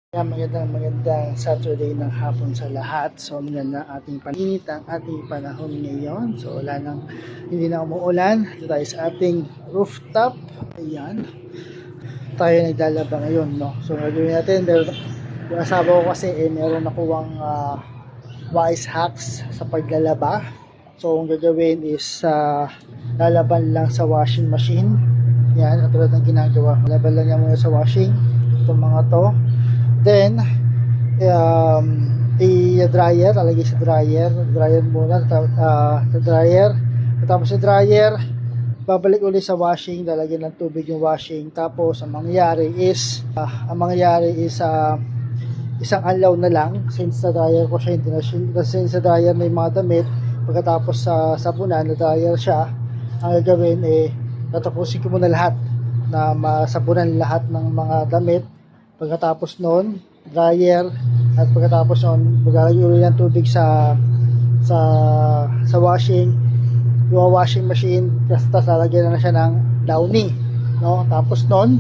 Magandang Saturday ng hapon sa lahat. So maganda ating paninit ang ating panahon ngayon. So hindi na umuulan. Ito tayo sa ating rooftop. Ayan. Tayo naglalaba ngayon, no. So gagawin natin, yung asawa ko kasi meron nakuwang wise hacks sa paglalaba. So ang gagawin is lalaban lang sa washing machine. Yan, katulad ng ginagawa. Laban lang yan muna sa washing. Itong mga to. Then, i-dryer, lalagay sa dryer muna, sa dryer. Tapos sa dryer, babalik ulit sa washing, lalagyan ng tubig yung washing. Tapos, ang mangyayari is, isang anlaw na lang, since sa dryer ko siya, kasi sa dryer may mga damit, pagkatapos sa sabunan, na dryer siya, ang gagawin tatapusin ko muna lahat, na masabunan lahat ng mga damit. Pagkatapos noon, dryer, at pagkatapos noon, maglalagay ulit ng tubig sa washing, yung washing machine, tapos lalagyan na siya ng downy, no? Tapos noon,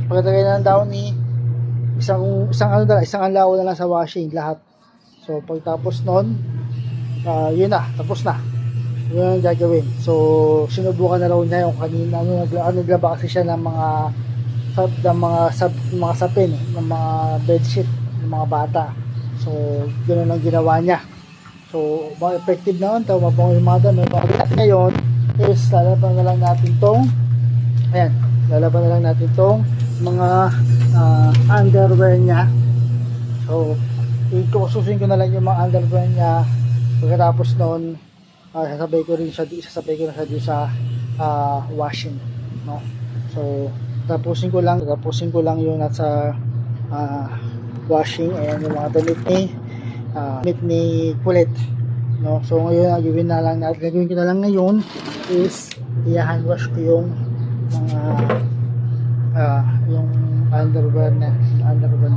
pagkalagay na ng downy, isang anlaw na lang sa washing lahat. So pagtapos noon, yun na, tapos na. Yun ang gagawin. So sinubukan na raw niya yung kanina, naglaba kasi siya ng mga sapin, ng mga bedsheet ng mga bata. So ganoon ang ginawa niya. So mga effective naman ito, mabango yung mga damit. Ngayon is lalaban na lang natin tong mga underwear niya. So ikususin ko na lang yung mga underwear niya. Pagkatapos noon, sasabay ko na siya sa washing, no? So tapusin ko lang yung nasa washing, and yung mga damit ni Kulit, no? So ngayon gagawin ko na lang ngayon is i-hand wash ko yung mga yung underwear na asawa.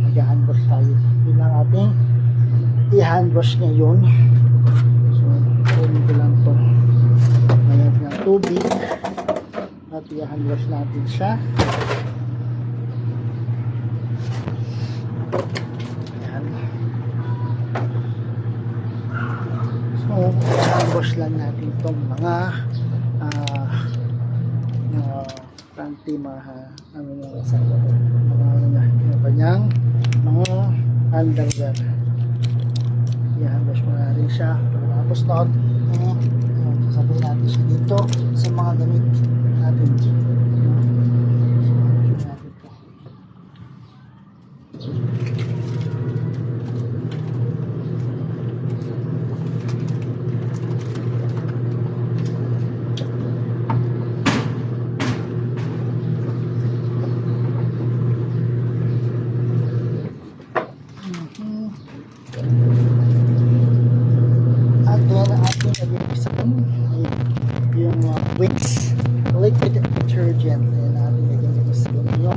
Mag-hand wash tayo. Yun lang ating i-hand wash ngayon. So kunin ko lang to ngayon ng tubig at i-hand wash natin siya. Ayan. So i-hand wash lang natin itong mga panty, yung kanyang mga underwear. I-hand wash mo na rin siya. Tapos sasabay natin siya dito sa mga damit natin. At then ating nag-iisang yung Winx liquid detergent, and ating nag-iisang yung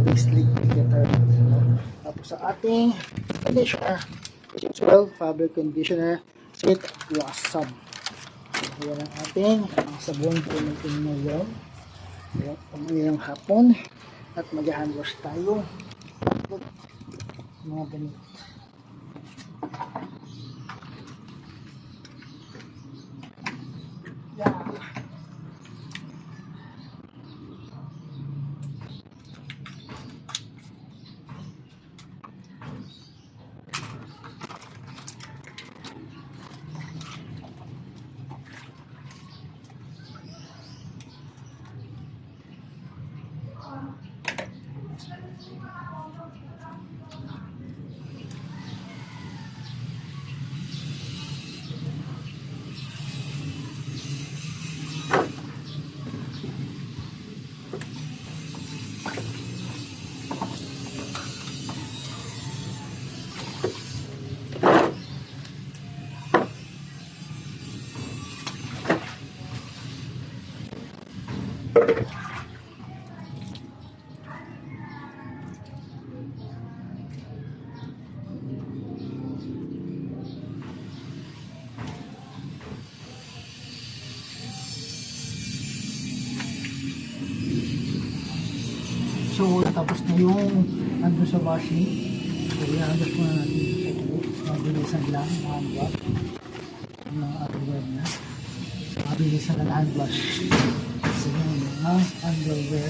Winx liquid detergent, no? Tapos sa ating conditioner, which is fabric conditioner with blossom. Ayan ang ating sabon po natin ngayon. Ayan, ngayong hapon, at mag-hand wash tayo mga damit. Yeah. So tapos na yung andun sa washing. So, i-adjust muna natin sa ulit. Mabilisan lang, hand wash. Yung underwear niya. Mabilisan lang hand wash. So, yung mga underwear.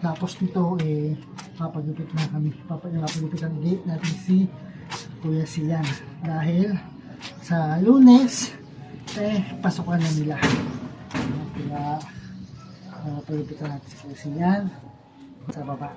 Tapos nito papagupit na kami. Papagupitan ulit natin si Kuya Sian. Dahil sa Lunes, pasukan na nila. Kaya papagupitan natin si Kuya Sian sa baba.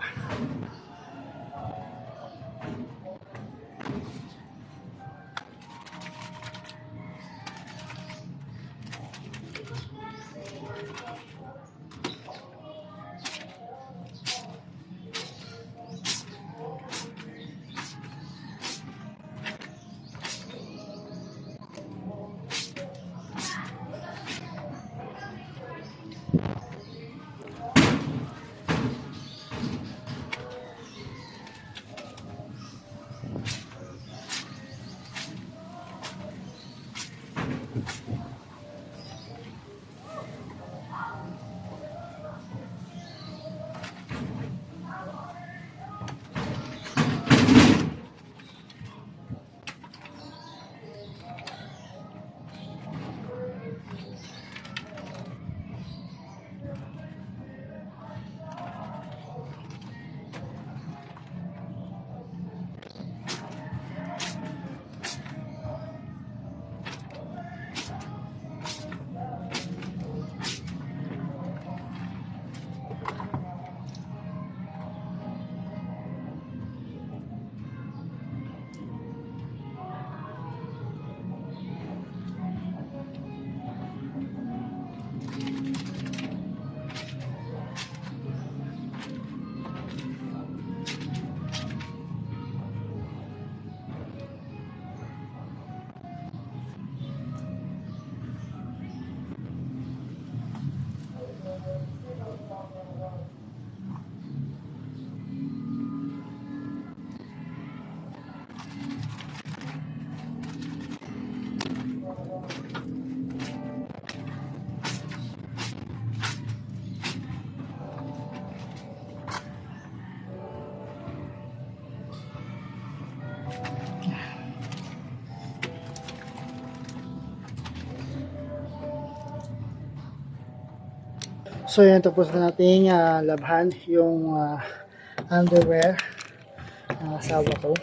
So yan, tapos na nating labhan yung underwear ng asawa ko.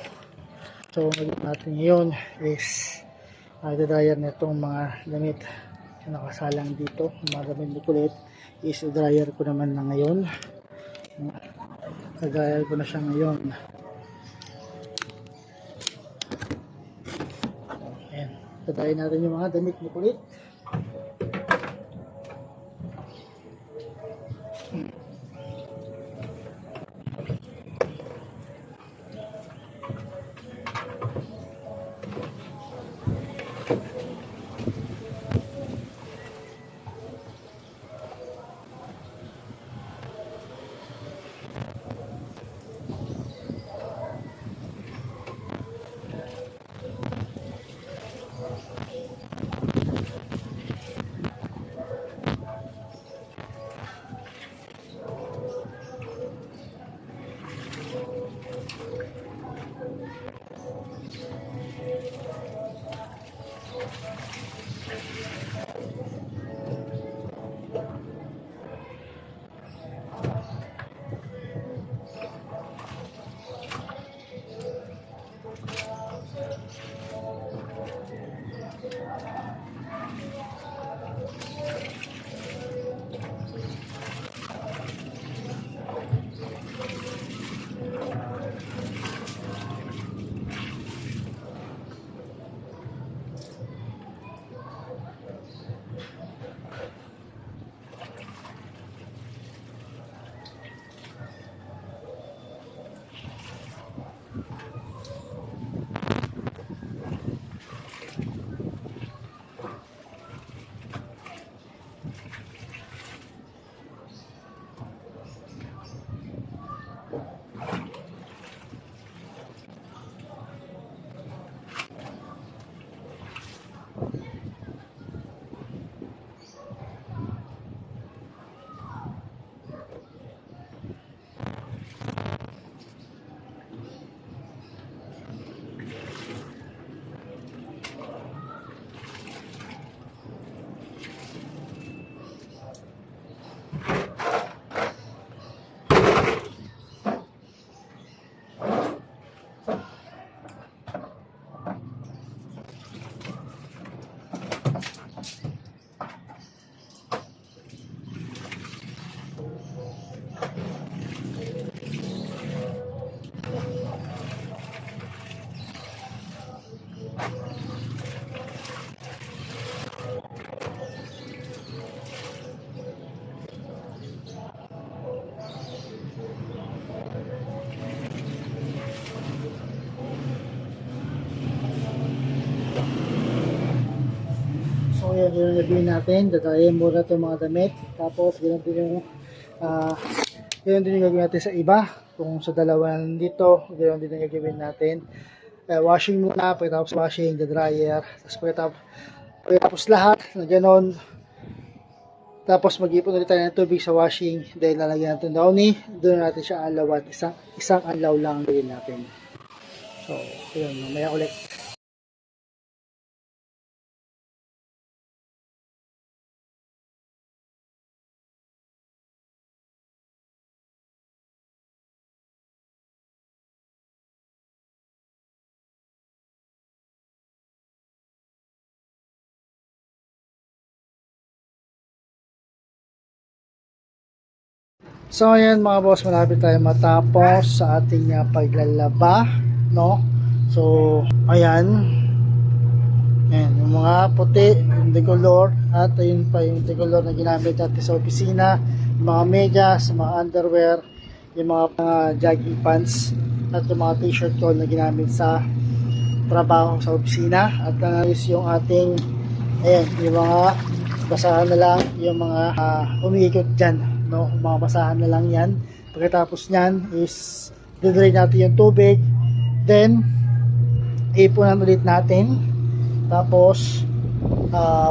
So natin ngayon is dryer na itong mga damit na nakasalang dito. Mga damit ni kulit is dryer ko naman na ngayon. Dryer ko na siya ngayon. Ayan, dryer natin yung mga damit ni kulit. yung gagawin natin. Dadayin muna itong mga damit. Tapos, ganoon din yung gagawin natin sa iba. Kung sa dalawa dito, ganoon din yung gagawin natin. Washing muna, pagkatapos washing, the dryer. Tapos pagkatapos lahat na ganoon. Tapos mag-ipon ulit tayo ng tubig sa washing. Dahil lalagyan natin downy. Doon natin siya alawan. Isang alaw lang gawin natin. So, yun, mamaya ulit. So ayan mga boss, malapit tayo matapos sa ating paglalaba, no? So ayan, yung mga puti, yung decolor, at ayun pa yung decolor na ginamit natin sa opisina, yung mga medyas, mga underwear, yung mga jogging pants, at yung mga t-shirt ko na ginamit sa trabaho sa opisina. At is yung ating, ayan, yung mga basahan na lang, yung mga umiikot dyan, no? Mga basahan na lang yan. Pagkatapos nyan is didrain natin yung tubig, then ipunan ulit natin. Tapos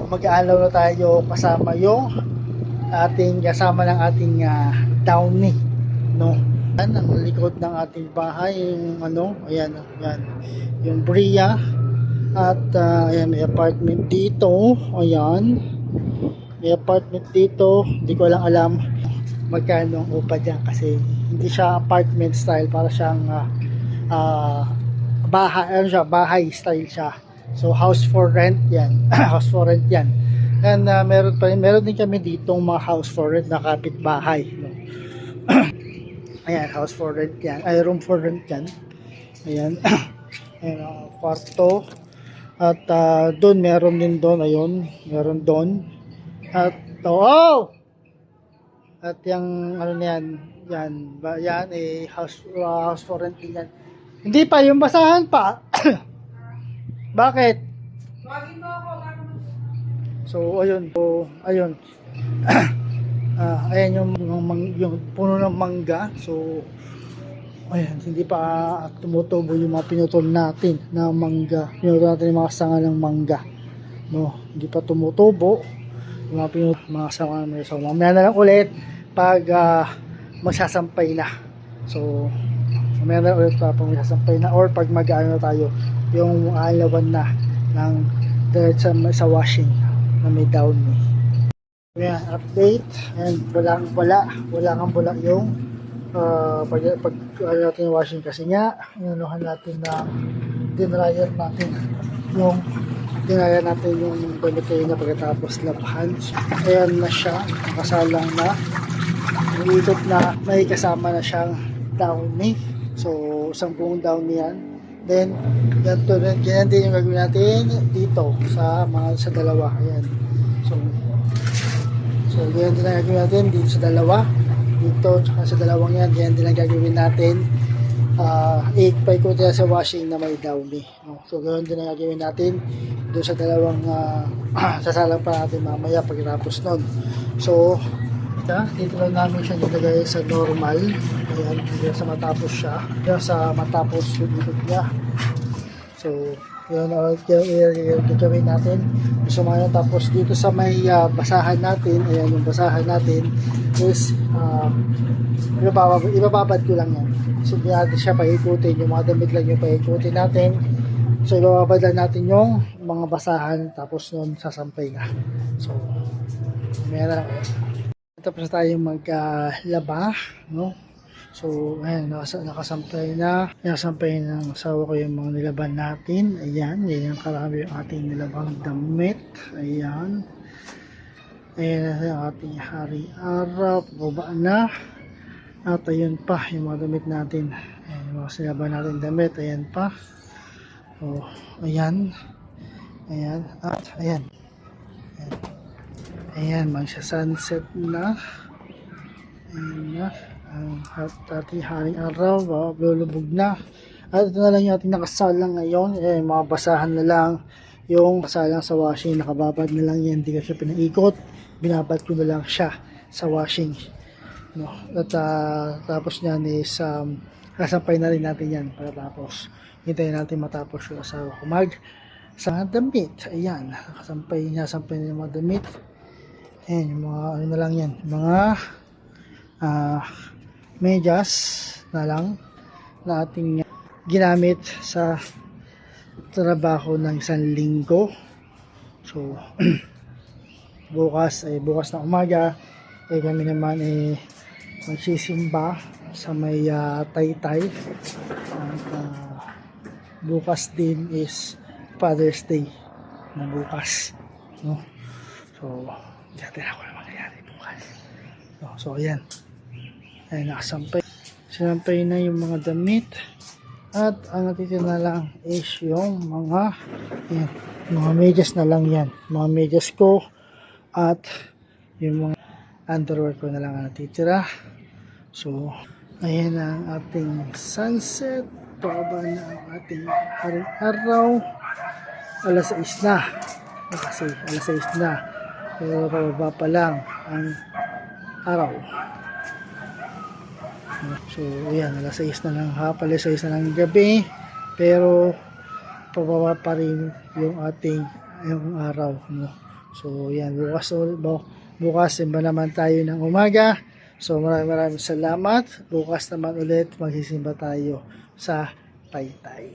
mag-aalaw na tayo kasama yung kasama ng ating downy, no? Yan ang likod ng ating bahay, yung ayan, yung Bria. At ayan, may apartment dito. Ayan, may apartment dito. Hindi ko lang alam magkano ang upa dyan kasi hindi siya apartment style, para siyang bahay style siya. So house for rent yan. House for rent yan. And meron din kami ditong mga house for rent na kapitbahay, no? Ayan, house for rent yan, ay room for rent yan. Ayan. Ayan, kwarto. At doon meron din doon, ayun, meron doon. At at yung yan house for rent din yan. Hindi pa, yung basahan pa. Bakit? So ayun, ayan yung puno ng mangga. So ayan, hindi pa tumutubo yung mga pinutol natin na mangga. Pinutol natin yung mga sanga ng mangga, no? Hindi pa tumutubo yung mga sanga ng mangga. So mamaya na lang ulit pag magsasampay na. So mamaya na ulit pag magsasampay na, or pag mag-ano na tayo, yung alawan na ng diretso sa washing na may downy. Ayan, update. And walang yung pag natin yung washing kasi nga inanuhan natin na dinryer natin yung damit na pagkatapos labahan. So, ayan na siya, nakasalang na, umiikot na, may kasama na siyang downy. So isang buong downy yan. Then yan din yung gagawin natin dito sa dalawa. Ayan. So yan din ang gagawin natin dito sa dalawa, dito tsaka sa dalawang yan. Yan din ang gagawin natin. Paikutin sa washing na may downy, no? So ganoon din ang gagawin natin doon sa dalawang sasalang pa natin mamaya pagkatapos nun. So dito lang namin siya nilagay sa normal. Ayan, dito sa matapos siya, dito sa matapos yung likod niya. So yun yung gagawin natin. So tapos dito sa may basahan natin, ayan yung basahan natin is ibababad ko lang yan. So hindi natin siya paikutin, yung mga damit lang yung paikutin natin. So ibababad lang natin yung mga basahan, tapos nun sasampay na. So meron tapos na tayong maglaba, no? So ayan, nakasampay na ng asawa ko yung mga nilaban natin. Ayan, yan yung karami yung ating nilabang damit. Ayan ang ating hari-araw, baba na. At ayun pa yung mga damit natin, ayan, yung mga sinaban natin damit. Ayan pa, ayan, at ayan, magsa-sunset na. Ayan na ang ating haring araw, lulubog na. At ito na lang yung ating nakasalang ngayon. Ayan, mga basahan na lang, yung kasalang sa washing, nakababad na lang yan, hindi ko siya pinaikot, binabad ko na lang siya sa washing, no? At tapos niyan is kasampay na rin natin yan para tapos hintayin natin matapos yung asawa ko sa damit. Ayan, kasampay na yung mga damit. Ayan, yung mga ano na lang yan, mga medyas na lang na ating ginamit sa trabaho ng isang linggo. So bukas na umaga kami naman magsisimba sa may Taytay. At bukas din is Father's Day na bukas, no? So natin ako na mangyayari bukas, no? So ayan, nakasampay, sinampay na yung mga damit. At ang natitira na lang is yung mga medyas na lang yan. Mga medyas ko at yung mga underwear ko na lang ang natitira. So, ayan ang ating sunset. Pababa na ang ating araw. Alas 6 na. Kasi alas 6 na. Pero pababa pa lang ang araw. So, ayan, alas 6 na ng hapon, alas 6 na ng gabi, pero pababa pa rin yung ating araw, no? So, ayan, bukas simba naman tayo ng umaga. So, maraming salamat. Bukas naman ulit magsisimba tayo sa Taytay.